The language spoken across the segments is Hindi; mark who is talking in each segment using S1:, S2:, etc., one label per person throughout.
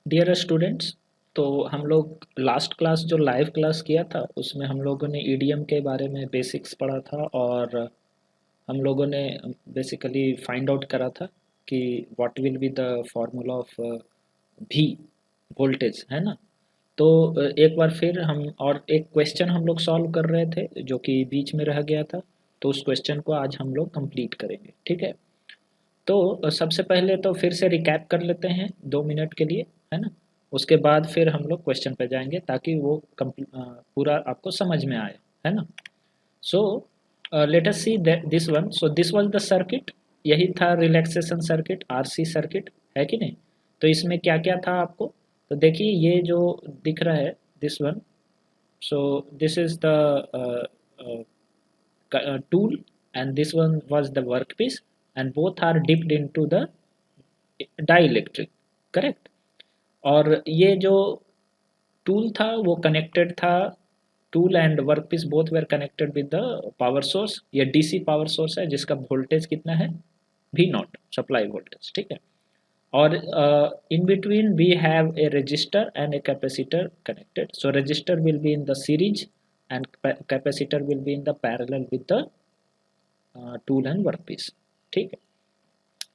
S1: डियर स्टूडेंट्स, तो हम लोग लास्ट क्लास जो लाइव क्लास किया था उसमें हम लोगों ने ईडीएम के बारे में बेसिक्स पढ़ा था और हम लोगों ने बेसिकली फाइंड आउट करा था कि what will be the formula of भी वोल्टेज, है ना। तो एक बार फिर हम और एक क्वेश्चन हम लोग सॉल्व कर रहे थे जो कि बीच में रह गया था, तो उस क्वेश्चन को आज हम लोग कंप्लीट करेंगे, ठीक है। तो सबसे पहले तो फिर से रिकैप कर लेते हैं 2 मिनट के लिए, है ना। उसके बाद फिर हम लोग क्वेश्चन पे जाएंगे ताकि वो पूरा आपको समझ में आए, है ना। So let us see this one. So this was the circuit, यही था रिलैक्सेशन सर्किट, आरसी सर्किट, है कि नहीं। तो इसमें क्या क्या था आपको, तो देखिए ये जो दिख रहा है this one. So this is the tool and this one was the workpiece, and both are dipped into the dielectric, correct. और ये जो टूल था वो कनेक्टेड था, tool and workpiece both where connected with the power source. ये डीसी पावर सोर्स है जिसका वोल्टेज कितना है, V नॉट, सप्लाई वोल्टेज, ठीक है। और in between we have a resistor and a capacitor connected. So resistor will be in the series and capacitor will be in the parallel with the tool and workpiece, ठीक है।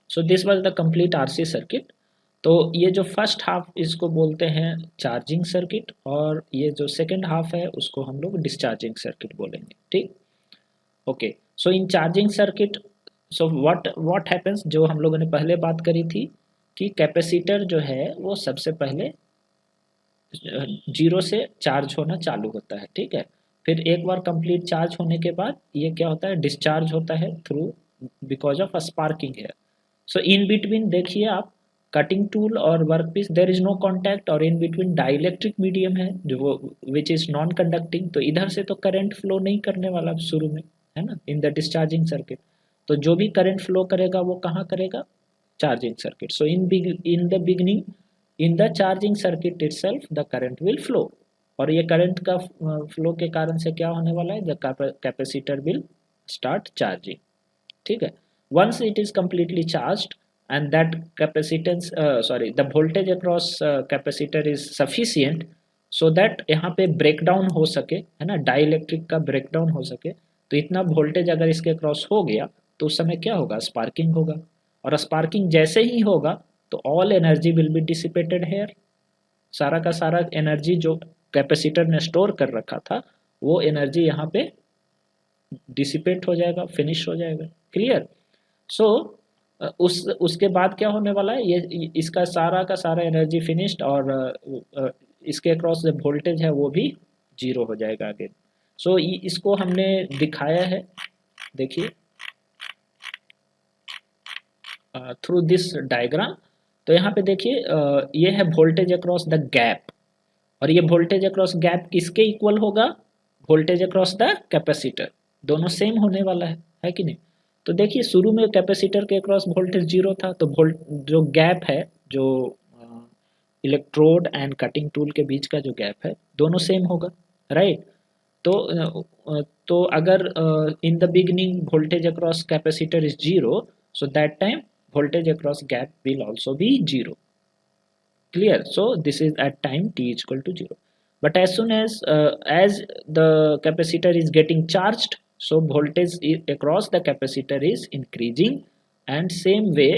S1: So this was the complete RC circuit. तो ये जो फर्स्ट हाफ इसको बोलते हैं चार्जिंग सर्किट, और ये जो सेकंड हाफ है उसको हम लोग डिस्चार्जिंग सर्किट बोलेंगे, ठीक। Okay, so in charging circuit, so what happens, जो हम लोगों ने पहले बात करी थी कि कैपेसिटर जो है वो सबसे पहले जीरो से चार्ज होना चालू होता है, ठीक है। फिर एक बार कंप्लीट चार्ज होने के बाद ये क्या होता है, डिस्चार्ज होता है थ्रू बिकॉज ऑफ स्पार्किंग है। सो इन बिटवीन देखिए आप, कटिंग टूल और workpiece there is no contact, और इन बिटवीन डाइलेक्ट्रिक मीडियम है जो विच इज नॉन कंडक्टिंग, तो इधर से तो करंट फ्लो नहीं करने वाला शुरू में, है ना, इन द डिस्चार्जिंग सर्किट। तो जो भी करंट फ्लो करेगा वो कहाँ करेगा, charging circuit. So in the beginning, in the charging circuit itself the current will flow, और ये करंट का फ्लो के कारण से क्या होने वाला है, the capacitor will start charging, ठीक है। once it is completely charged and that capacitance the voltage across capacitor is sufficient so that यहाँ पे ब्रेक डाउन हो सके, है ना, डाइलेक्ट्रिक का ब्रेक डाउन हो सके। तो इतना वोल्टेज अगर इसके क्रॉस हो गया तो उस समय क्या होगा, स्पार्किंग होगा, और स्पार्किंग जैसे ही होगा तो all energy will be dissipated here, सारा का सारा एनर्जी जो कैपेसिटर ने स्टोर कर रखा था वो एनर्जी यहाँ पे डिसिपेट हो जाएगा, फिनिश हो जाएगा, क्लियर। सो उसके बाद क्या होने वाला है, ये इसका सारा का सारा एनर्जी फिनिश्ड, और इसके अक्रॉस जो वोल्टेज है वो भी जीरो हो जाएगा अगेन। सो इसको हमने दिखाया है, देखिए थ्रू दिस डायग्राम। तो यहाँ पे देखिए ये है वोल्टेज अक्रॉस द गैप, और ये वोल्टेज अक्रॉस गैप किसके इक्वल होगा, वोल्टेज अक्रॉस द कैपेसिटर, दोनों सेम होने वाला है कि नहीं। तो देखिए शुरू में कैपेसिटर के अक्रॉस वोल्टेज जीरो था, तो वोल्ट जो गैप है, जो इलेक्ट्रोड एंड कटिंग टूल के बीच का जो गैप है दोनों सेम होगा, राइट। तो अगर in the beginning voltage across capacitor is zero, so that time voltage across gap will also be zero, clear. So this is at time t is equal to 0, but as soon as the capacitor is getting charged, so voltage across the capacitor is increasing, and same way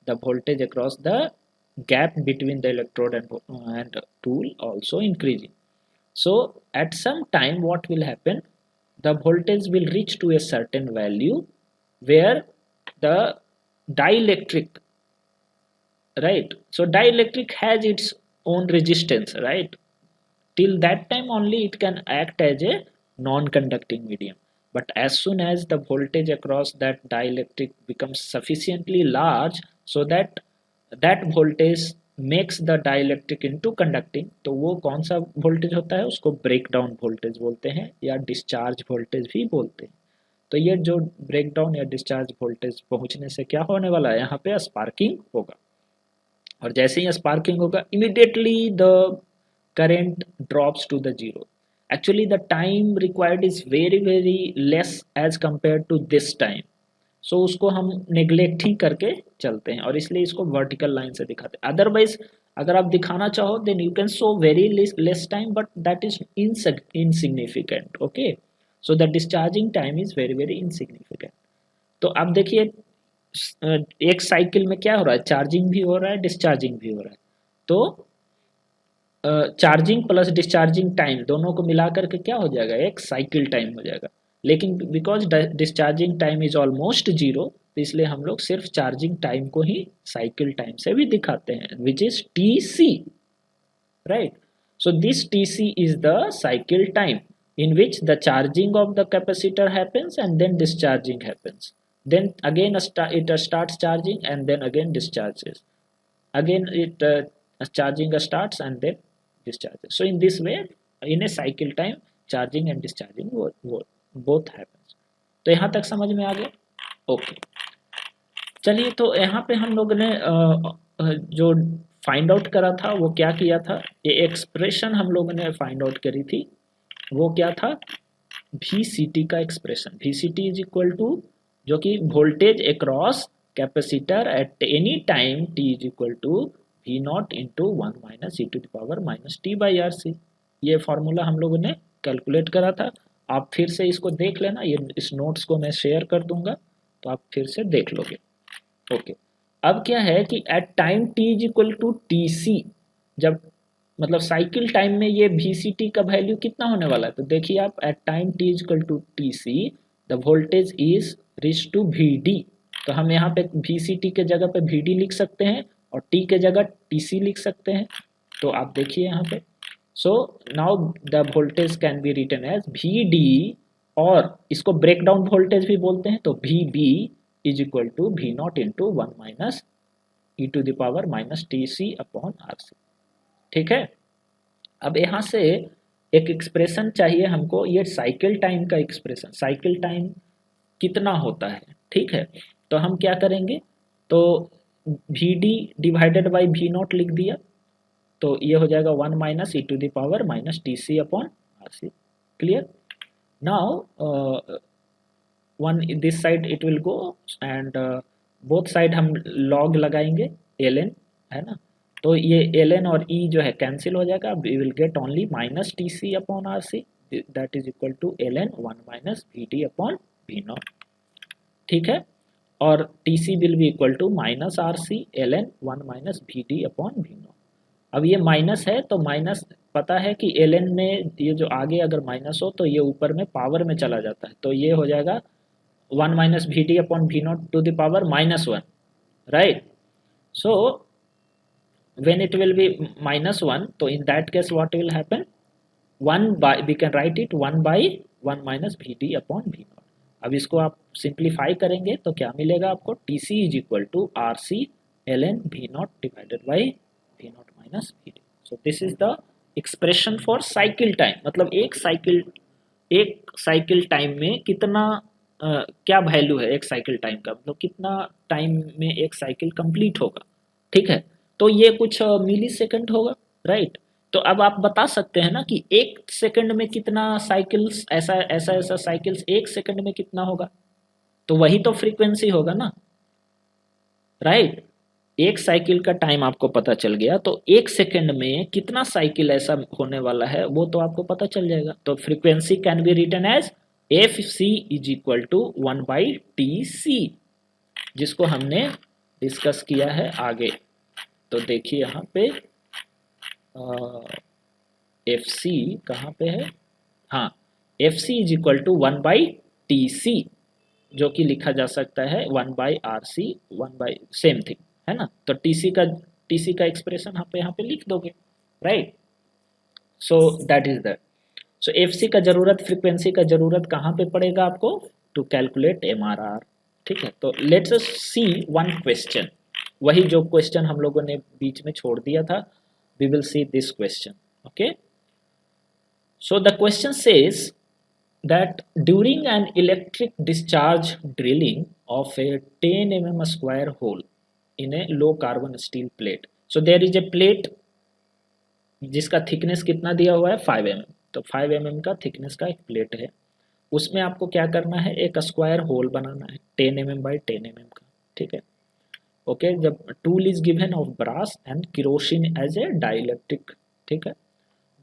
S1: the voltage across the gap between the electrode and tool also increasing. So at some time what will happen, the voltage will reach to a certain value where the dielectric, right, so dielectric has its own resistance, right. Till that time only it can act as a non-conducting medium, but as soon as the voltage across that dielectric becomes sufficiently large so that that voltage makes the dielectric into conducting, तो वो कौन सा वोल्टेज होता है, उसको ब्रेक डाउन वोल्टेज बोलते हैं या डिस्चार्ज वोल्टेज भी बोलते हैं। तो ये जो ब्रेक डाउन या डिस्चार्ज वोल्टेज पहुंचने से क्या होने वाला है, यहाँ पे स्पार्किंग होगा, और जैसे ही स्पार्किंग होगा immediately the current drops to the zero. Actually the time required is very less as compared to this time, so उसको हम नेग्लेक्ट ही करके चलते हैं और इसलिए इसको वर्टिकल लाइन से दिखाते हैं। अदरवाइज अगर आप दिखाना चाहो then you can show very less time, but that is insignificant. Okay, so the discharging time is very very insignificant. तो अब देखिए एक साइकिल में क्या हो रहा है, चार्जिंग भी हो रहा है, डिस्चार्जिंग भी हो रहा है। तो चार्जिंग प्लस डिस्चार्जिंग टाइम दोनों को मिलाकर के क्या हो जाएगा, एक साइकिल टाइम हो जाएगा। लेकिन because discharging time is almost zero, तो इसलिए हम लोग सिर्फ चार्जिंग टाइम को ही साइकिल टाइम से भी दिखाते हैं, which is T C, right? So this TC is the cycle time in which the charging of the capacitor happens and then discharging happens. Then again it starts charging and then again discharges. Again it charging starts and then discharges. So in this way, in a cycle time, charging and discharging both happens. तो यहाँ तक समझ में आ गया? ओके, चलिए तो यहाँ पे हम लोग ने जो फाइंड आउट करा था वो क्या किया था, ये एक्सप्रेशन हम लोगों ने फाइंड आउट करी थी, वो क्या था, VCT का expression. VCT is equal to, जो कि voltage across capacitor at any time t is equal to V naught into 1 minus e⁻t/RC। ये फॉर्मूला हम लोगों ने कैलकुलेट करा था। आप फिर से इसको देख लेना, ये इस नोट्स को मैं शेयर कर दूंगा तो आप फिर से देख लोगे। ओके, अब क्या है कि at time t is equal to T C, जब मतलब साइकिल टाइम में ये VCT का वैल्यू कितना होने वाला है, तो देखिए आप at time t is equal to T C the voltage is reach to VD। तो हम यहाँ पे VCT के जगह पे VD लिख सकते हैं और t के जगह TC लिख सकते हैं। तो आप देखिए यहाँ पे, so now the voltage can be written as VD, और इसको ब्रेक डाउन वोल्टेज भी बोलते हैं, तो VB is equal to V naught into 1 minus e⁻TC/RC। ठीक है, अब यहाँ से एक एक्सप्रेशन चाहिए हमको, ये साइकिल टाइम का एक्सप्रेशन, साइकिल टाइम कितना होता है। ठीक है, तो हम क्या करेंगे, तो VD divided by V not लिख दिया, तो ये हो जाएगा 1 minus e⁻TC/RC। Clear? Now one this side it will go and both side हम लॉग लगाएंगे ln, है ना, तो ये ln और e जो है कैंसिल हो जाएगा, we will get only minus TC/RC, that is equal to ln 1 minus VD/V naught. ठीक है, और TC will be equal to minus RC ln 1 minus VD/V naught. अब ये माइनस है तो माइनस पता है कि ln में ये जो आगे अगर माइनस हो तो ये ऊपर में पावर में चला जाता है, तो ये हो जाएगा 1 minus VD/V naught to the power -1, right? So when it will be -1, so in that case what will happen, 1 by, we can write it 1 by 1 minus VD/V naught. अब इसको आप सिंप्लीफाई करेंगे तो क्या मिलेगा आपको, TC is equal to RC ln V naught divided by V naught minus VD। So this is the expression for cycle time, मतलब एक साइकिल टाइम में कितना क्या वैल्यू है एक साइकिल टाइम का, मतलब कितना टाइम में एक साइकिल कंप्लीट होगा। ठीक है, तो ये कुछ मिली सेकंड होगा, राइट? तो अब आप बता सकते हैं ना कि एक सेकंड में कितना साइकिल्स, ऐसा साइकिल्स एक सेकंड में कितना होगा, तो वही तो फ्रीक्वेंसी होगा ना, राइट? एक साइकिल का टाइम आपको पता चल गया तो एक सेकंड में कितना साइकिल ऐसा होने वाला है वो तो आपको पता चल जाएगा। तो frequency can be written as FC is equal to 1 by TC, जिसको हमने डिस्कस किया है आगे। तो देखिए यहाँ पे FC कहाँ पे है, हाँ, FC is equal to 1 by TC, जो कि लिखा जा सकता है 1 by RC, 1 by same thing, है ना। तो TC का एक्सप्रेशन यहाँ पे लिख दोगे, right? So that is that. So FC का जरूरत, फ्रीक्वेंसी का जरूरत कहाँ पे पड़ेगा आपको, टू कैलकुलेट MRR। ठीक है, तो let's us see one question, वही जो क्वेश्चन हम लोगों ने बीच में छोड़ दिया था, we will see this question. Okay, so the question says that during an electric discharge drilling of a 10 mm square hole in a low carbon steel plate, so there is a plate जिसका थिकनेस कितना दिया हुआ है 5 mm, तो 5 mm का थिकनेस का एक प्लेट है, उसमें आपको क्या करना है, एक स्क्वायर होल बनाना है 10 mm बाई 10 mm का। ठीक है, ओके, जब tool is given of brass and kerosene as a dielectric, ठीक है।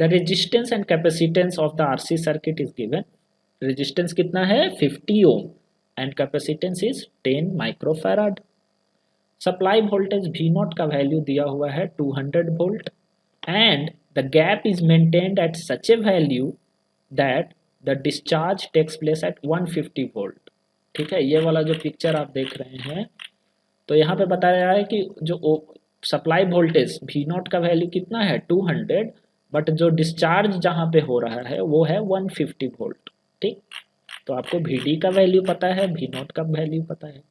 S1: The resistance and capacitance of the RC circuit is given, resistance कितना है 50 ohm and capacitance is 10 microfarad. Supply voltage V naught का वैल्यू दिया हुआ है 200 volt and the gap is maintained at such a value that the discharge takes place at 150 volt, ठीक है। ये वाला जो पिक्चर आप देख रहे हैं, तो यहाँ पे बताया गया है कि जो सप्लाई वोल्टेज V नॉट का वैल्यू कितना है 200, बट जो डिस्चार्ज जहाँ पे हो रहा है वो है 150 वोल्ट, ठीक। तो आपको VD का वैल्यू पता है, V नॉट का वैल्यू पता है।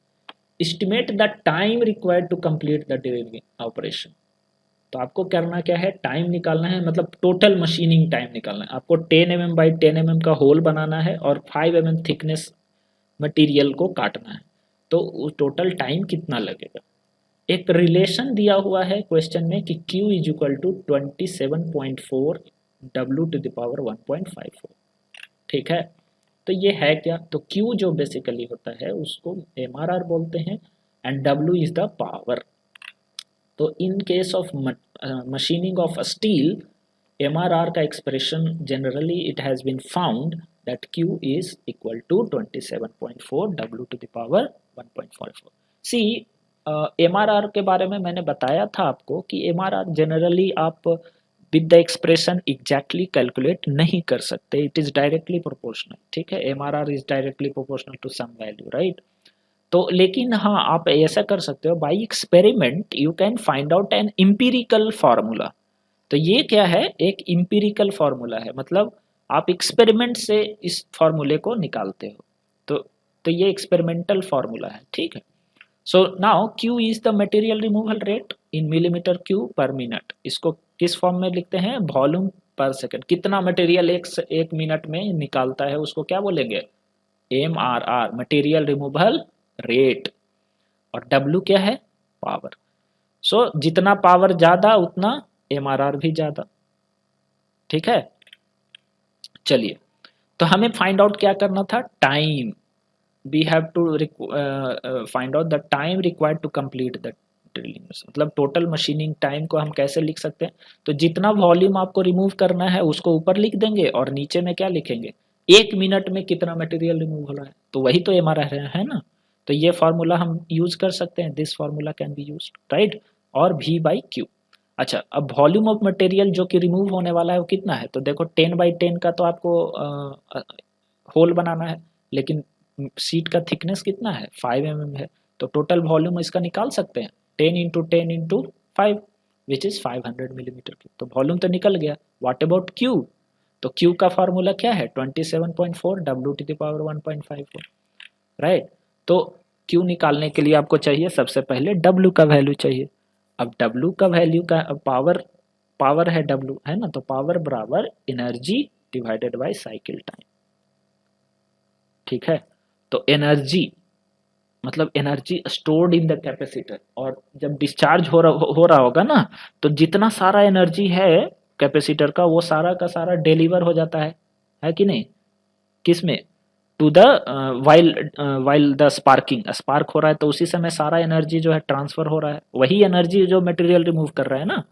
S1: Estimate the time required to complete the drilling operation, तो आपको करना क्या है, टाइम निकालना है, मतलब टोटल मशीनिंग टाइम निकालना है। आपको 10 mm बाई 10 mm का होल बनाना है और 5 mm थिकनेस मटेरियल को काटना है, तो टोटल टाइम कितना लगेगा। एक रिलेशन दिया हुआ है क्वेश्चन में कि Q is equal to 27.4 W to the power 1.54, ठीक है। तो ये है क्या, तो Q जो बेसिकली होता है उसको MRR बोलते हैं and W is the power. तो in case of machining of steel, MRR का expression generally it has been found that Q is equal to 27.4 W to the power 1.44। सी MRR के बारे में मैंने बताया था आपको कि MRR जनरली आप with the expression exactly calculate नहीं कर सकते, इट इज डायरेक्टली प्रोपोर्शनल, ठीक है। MRR is directly proportional to some value, right. तो लेकिन हाँ, आप ऐसा कर सकते हो, by experiment you can find out an empirical formula. तो ये क्या है, एक इम्पीरिकल फार्मूला है, मतलब आप एक्सपेरिमेंट से इस फार्मूले को निकालते हो, तो ये एक्सपेरिमेंटल फार्मूला है, ठीक है। So now Q is the material removal rate in millimetre cube per minute. इसको किस फॉर्म में लिखते हैं, वॉल्यूम पर सेकंड, कितना मटेरियल एक मिनट में निकालता है उसको क्या बोलेंगे, MRR, मटेरियल रिमूवल रेट। और W क्या है, पावर। सो जितना पावर ज्यादा उतना MRR भी ज्यादा, ठीक है। चलिए, तो हमें फाइंड आउट क्या करना था, time. we have to find out the time required to complete the drilling, मतलब टोटल मशीनिंग टाइम को हम कैसे लिख सकते हैं, तो जितना वॉल्यूम आपको रिमूव करना है उसको ऊपर लिख देंगे और नीचे में क्या लिखेंगे, एक मिनट में कितना मटेरियल रिमूव हो रहा है, तो वही तो MRR है ना। तो ये फार्मूला हम यूज कर सकते हैं, this formula can be use, right. और V बाई क्यू। अच्छा, अब वॉल्यूम ऑफ मटेरियल जो कि रिमूव होने वाला है वो कितना है, तो देखो 10 बाई 10 का तो आपको होल बनाना है, लेकिन सीट का थिकनेस कितना है 5 mm है, तो टोटल वॉल्यूम इसका निकाल सकते हैं 10 into 10 into 5 which is 500 millimetre cube, तो वॉल्यूम तो निकल गया। व्हाट अबाउट Q, तो Q का फार्मूला क्या है 27.4 W to the power 1.54, right. तो Q निकालने के लिए आपको चाहिए सबसे पहले W का वैल्यू चाहिए। अब W का वैल्यू का पावर है W, है ना, तो पावर बराबर energy divided by cycle time, ठीक है। तो एनर्जी मतलब energy stored in the capacitor, और जब डिस्चार्ज हो रहा होगा ना, तो जितना सारा एनर्जी है कैपेसिटर का वो सारा का सारा डिलीवर हो जाता है कि नहीं, किसमें, to the while the spark हो रहा है, तो उसी समय सारा एनर्जी जो है ट्रांसफर हो रहा है, वही एनर्जी जो मटेरियल रिमूव कर रहा है ना।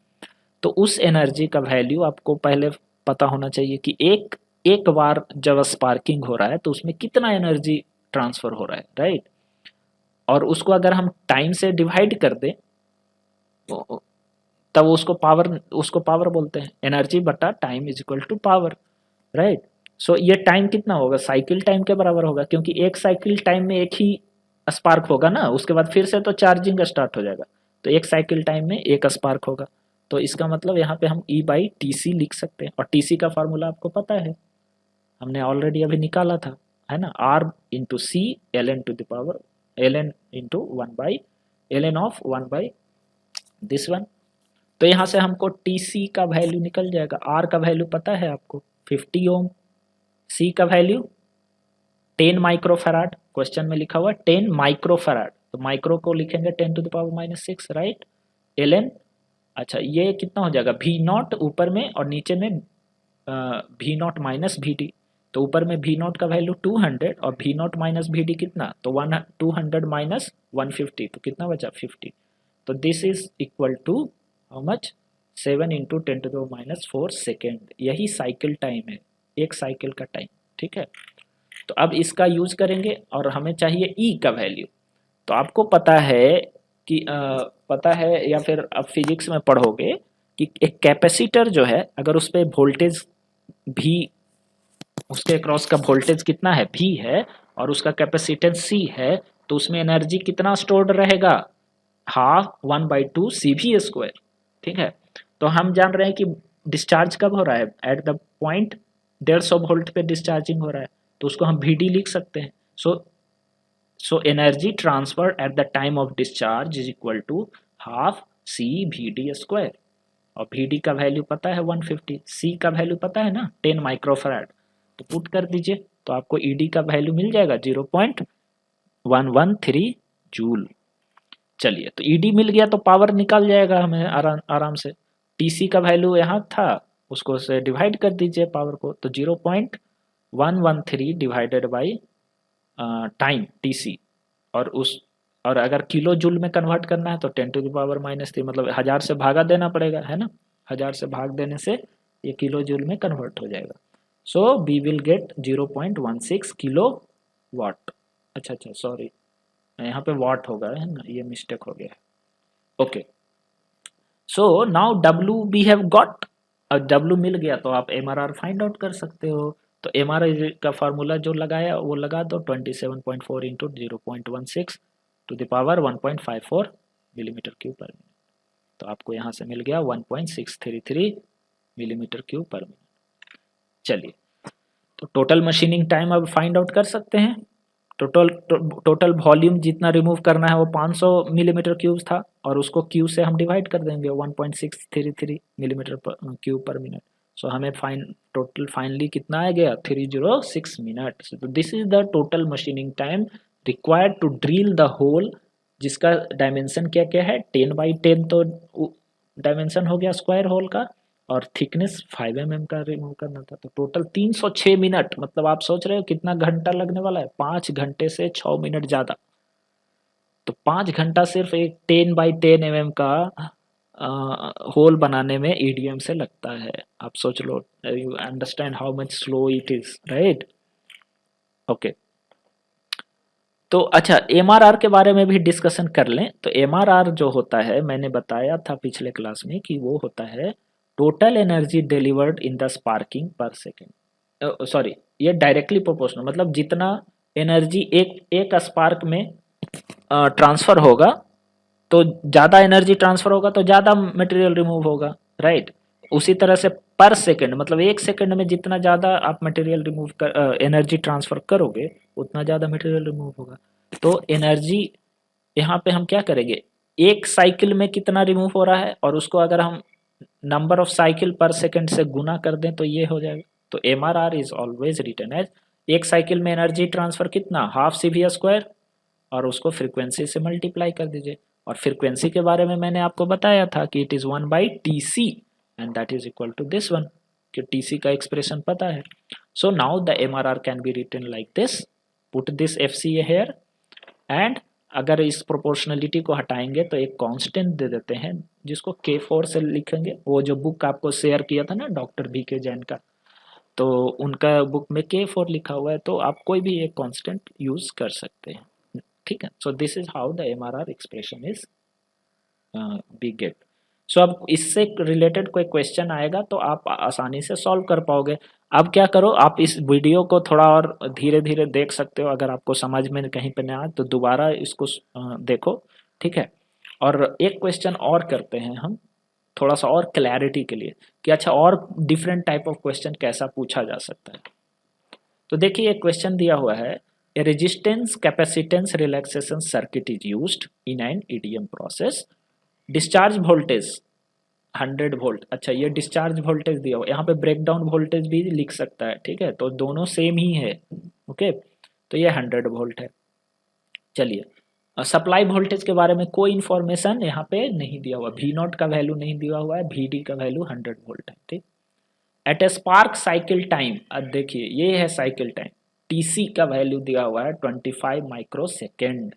S1: तो उस एनर्जी का वैल्यू आपको पहले पता होना चाहिए कि एक बार जब स्पार्किंग हो रहा है तो उसमें कितना एनर्जी ट्रांसफर हो रहा है, राइट। और उसको अगर हम टाइम से डिवाइड कर दें तब उसको पावर बोलते हैं, एनर्जी बटा time is equal to power, right. So ये टाइम कितना होगा, साइकिल टाइम के बराबर होगा, क्योंकि एक साइकिल टाइम में एक ही स्पार्क होगा ना, उसके बाद फिर से तो चार्जिंग स्टार्ट हो जाएगा, तो एक साइकिल टाइम में एक स्पार्क होगा। तो इसका मतलब यहाँ पे हम E बाई TC लिख सकते हैं, और TC का फार्मूला आपको पता है, हमने ऑलरेडी अभी निकाला था, है ना, R into C ln to the power ln into 1 by ln of 1 by this one. तो यहाँ से हमको TC का वैल्यू निकल जाएगा, R का वैल्यू पता है आपको 50 ओम, C का वैल्यू 10 माइक्रोफैराड, क्वेश्चन में लिखा हुआ 10 माइक्रोफैराड, तो माइक्रो को लिखेंगे 10 to the power -6, right. ln, अच्छा ये कितना हो जाएगा V नॉट ऊपर में और नीचे में V नॉट माइनस VD, तो ऊपर में V नॉट का वैल्यू 200 और V नॉट माइनस VD कितना, तो 200 माइनस 150, तो कितना बचा 50, तो this is equal to how much 7 into 10⁻⁴ second, यही साइकिल टाइम है, एक साइकिल का टाइम। ठीक है, तो अब इसका यूज करेंगे और हमें चाहिए ई का वैल्यू। तो आपको पता है कि पता है या फिर आप फिजिक्स में पढ़ोगे कि एक कैपेसिटर जो है अगर उस पर वोल्टेज भी, उसके अक्रॉस का वोल्टेज कितना है भी है और उसका कैपेसिटेंस सी है, तो उसमें एनर्जी कितना स्टोर्ड रहेगा, हाफ 1/2 CV²। ठीक है, तो हम जान रहे हैं कि डिस्चार्ज कब हो रहा है, एट द पॉइंट 150 वोल्ट पे डिस्चार्जिंग हो रहा है, तो उसको हम VD लिख सकते हैं। So energy transfer at the time of discharge is equal to half CV² और VD का वैल्यू पता है 150, C का वैल्यू पता है ना 10 माइक्रोफैराड, तो पुट कर दीजिए तो आपको ED का वैल्यू मिल जाएगा 0.113 जूल। चलिए, तो ED मिल गया तो पावर निकाल जाएगा हमें आराम से। TC का वैल्यू यहाँ था, उसको से डिवाइड कर दीजिए पावर को, तो 0.113 डिवाइडेड बाई टाइम TC, और अगर किलो जूल में कन्वर्ट करना है तो 10⁻⁻3, मतलब 1000 से भागा देना पड़ेगा, है ना, 1000 से भाग देने से ये किलो जूल में कन्वर्ट हो जाएगा। So we will get 0.16 kilowatt. अच्छा सॉरी, यहाँ पे वाट होगा, है ना, ये मिस्टेक हो गया। Okay, so now W we have got, अब W मिल गया तो आप MRR फाइंड आउट कर सकते हो। तो MRR का फार्मूला जो लगाया वो लगा दो, 27.4 into 0.16 to the power 1.54 millimetre cube per minute, तो आपको यहाँ से मिल गया 1.633 मिलीमीटर क्यूब पर मिनट। चलिए, तो टोटल मशीनिंग टाइम अब फाइंड आउट कर सकते हैं। टोटल वॉल्यूम जितना रिमूव करना है वो 500 मिलीमीटर क्यूब था और उसको क्यू से हम डिवाइड कर देंगे 1.633 millimetre cube per minute. So हमें टोटल फाइनली कितना आ गया 306 मिनट। तो this is the total machining time required to drill the hole, जिसका डायमेंशन क्या क्या है 10x10 तो डायमेंशन हो गया स्क्वायर होल का, और थिकनेस 5 mm का रिमूव करना था। तो टोटल 306 मिनट, मतलब आप सोच रहे हो कितना घंटा लगने वाला है, 5 घंटे से 6 मिनट ज़्यादा। तो 5 घंटा सिर्फ एक 10x10 mm का होल बनाने में EDM से लगता है। आप सोच लो, you understand how much slow it is, right. Okay, तो अच्छा MRR के बारे में भी डिस्कशन कर लें। तो MRR जो होता है, मैंने बताया था पिछले क्लास में कि वो होता है total energy delivered in the sparking पर सेकेंड। सॉरी, ये डायरेक्टली प्रोपोर्शनल, मतलब जितना एनर्जी एक स्पार्क में ट्रांसफर होगा, तो ज़्यादा एनर्जी ट्रांसफर होगा तो ज़्यादा मटेरियल रिमूव होगा, राइट। उसी तरह से पर सेकंड, मतलब एक सेकंड में जितना ज़्यादा आप मटेरियल रिमूव कर एनर्जी ट्रांसफर करोगे उतना ज़्यादा मटेरियल रिमूव होगा। तो एनर्जी यहाँ पे हम क्या करेंगे, एक साइकिल में कितना रिमूव हो रहा है और उसको अगर हम नंबर ऑफ साइकिल पर सेकंड से गुना कर दें तो ये हो जाएगा। तो MRR is always written as एक साइकिल में एनर्जी ट्रांसफर कितना, हाफ CV², और उसको फ्रीक्वेंसी से मल्टीप्लाई कर दीजिए। और फ्रीक्वेंसी के बारे में मैंने आपको बताया था कि it is 1/TC and that is equal to this one, कि TC का एक्सप्रेशन पता है। So now the MRR can be written like this, put this FCA here, and अगर इस प्रोपोर्शनलिटी को हटाएंगे तो एक कांस्टेंट दे देते हैं जिसको K4 से लिखेंगे। वो जो बुक आपको शेयर किया था ना डॉक्टर BK जैन का, तो उनका बुक में K4 लिखा हुआ है, तो आप कोई भी एक कांस्टेंट यूज कर सकते हैं, ठीक है। So this is how the MRR expression is be get. So अब इससे रिलेटेड कोई क्वेश्चन आएगा तो आप आसानी से सॉल्व कर पाओगे। अब क्या करो, आप इस वीडियो को थोड़ा और धीरे धीरे देख सकते हो, अगर आपको समझ में कहीं पे नहीं आए तो दोबारा इसको देखो, ठीक है। और एक क्वेश्चन और करते हैं हम, थोड़ा सा और क्लैरिटी के लिए, कि अच्छा और डिफरेंट टाइप ऑफ क्वेश्चन कैसा पूछा जा सकता है। तो देखिए एक क्वेश्चन दिया हुआ है, a resistance capacitance relaxation circuit is used in an EDM process, discharge voltage 100 volt. अच्छा, ये डिस्चार्ज वोल्टेज दिया हुआ, यहाँ पे ब्रेकडाउन वोल्टेज भी लिख सकता है, ठीक है, तो दोनों सेम ही है, ओके। तो ये 100 वोल्ट है। चलिए, सप्लाई वोल्टेज के बारे में कोई इंफॉर्मेशन यहाँ पे नहीं दिया हुआ, V0 का वैल्यू नहीं दिया हुआ है, VD का वैल्यू 100 वोल्ट है, ठीक। At a spark cycle time, अब देखिए ये है साइकिल टाइम, TC का वैल्यू दिया हुआ है 25 micro second,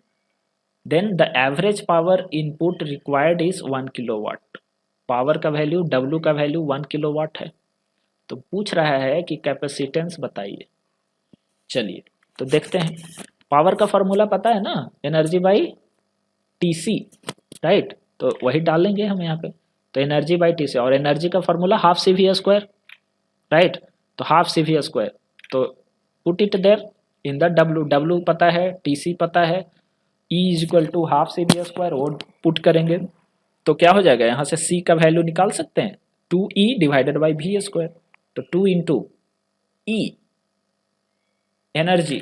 S1: then the average power input required is 1 kilowatt. Power का वैल्यू W का वैल्यू 1 किलोवाट है। तो पूछ रहा है कि कैपेसिटेंस बताइए। चलिए तो देखते हैं। पावर का फॉर्मूला पता है ना, एनर्जी बाई टीसी, राइट। तो वही डालेंगे हम यहाँ पे। तो एनर्जी बाई टीसी, और एनर्जी का formula half C V square, right. तो हाफ सी वी स्क्वायर, तो put it there in the W पता है, टीसी पता है, E is equal to half C V square, वो पुट करेंगे तो क्या हो जाएगा, यहाँ से C का वैल्यू निकाल सकते हैं, 2E divided by we square. तो 2 इंटू E एनर्जी,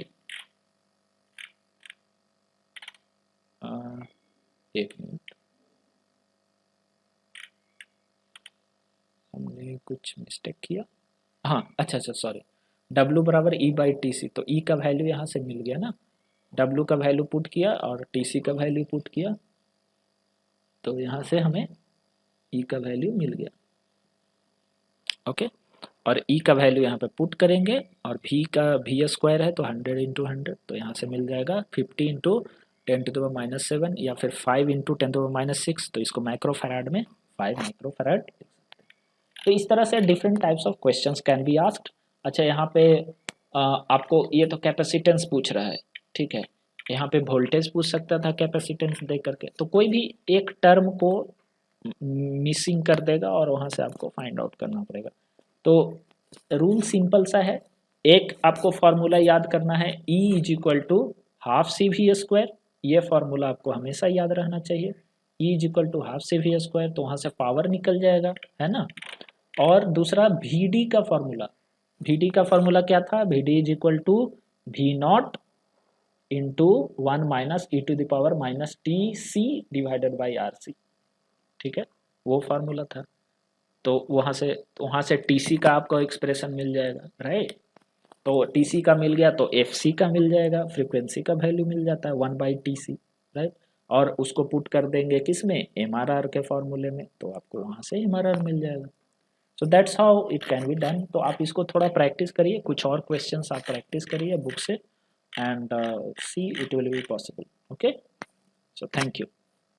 S1: एक मिनट, हमने कुछ मिस्टेक किया। हाँ अच्छा सॉरी, W बराबर E बाई टी सी। तो E का वैल्यू यहाँ से मिल गया ना, W का वैल्यू पुट किया और TC का वैल्यू पुट किया, तो यहाँ से हमें E का वैल्यू मिल गया। ओके, और E का वैल्यू यहाँ पे पुट करेंगे, और V का V स्क्वायर है तो 100 इंटू 100, तो यहाँ से मिल जाएगा 50 इंटू 10⁻⁻⁷, या फिर 5 इंटू 10⁻⁻⁶, तो इसको माइक्रोफैराड में 5 माइक्रोफैराड। तो इस तरह से different types of questions can be asked. अच्छा यहाँ पे आपको ये तो कैपेसिटेंस पूछ रहा है, ठीक है, यहाँ पे वोल्टेज पूछ सकता था कैपेसिटेंस दे करके, तो कोई भी एक टर्म को मिसिंग कर देगा और वहाँ से आपको फाइंड आउट करना पड़ेगा। तो रूल सिंपल सा है, एक आपको फॉर्मूला याद करना है, E is equal to half C V square, ये फॉर्मूला आपको हमेशा याद रहना चाहिए। E is equal to half C V square, तो वहाँ से पावर निकल जाएगा, है ना। और दूसरा VD का फॉर्मूला, VD का फॉर्मूला क्या था, VD is equal to V naught into 1 minus E to the power minus TC divided by RC, ठीक है, वो फार्मूला था। तो वहाँ से TC का आपको एक्सप्रेशन मिल जाएगा, राइट। तो TC का मिल गया तो FC का मिल जाएगा, फ्रीक्वेंसी का वैल्यू मिल जाता है 1 बाई TC, राइट। और उसको पुट कर देंगे किस में, MRR के फॉर्मूले में, तो आपको वहाँ से MRR मिल जाएगा। So that's how it can be done. तो आप इसको थोड़ा प्रैक्टिस करिए, कुछ और क्वेश्चंस आप प्रैक्टिस करिए बुक से, and see it will be possible. Okay, so thank you.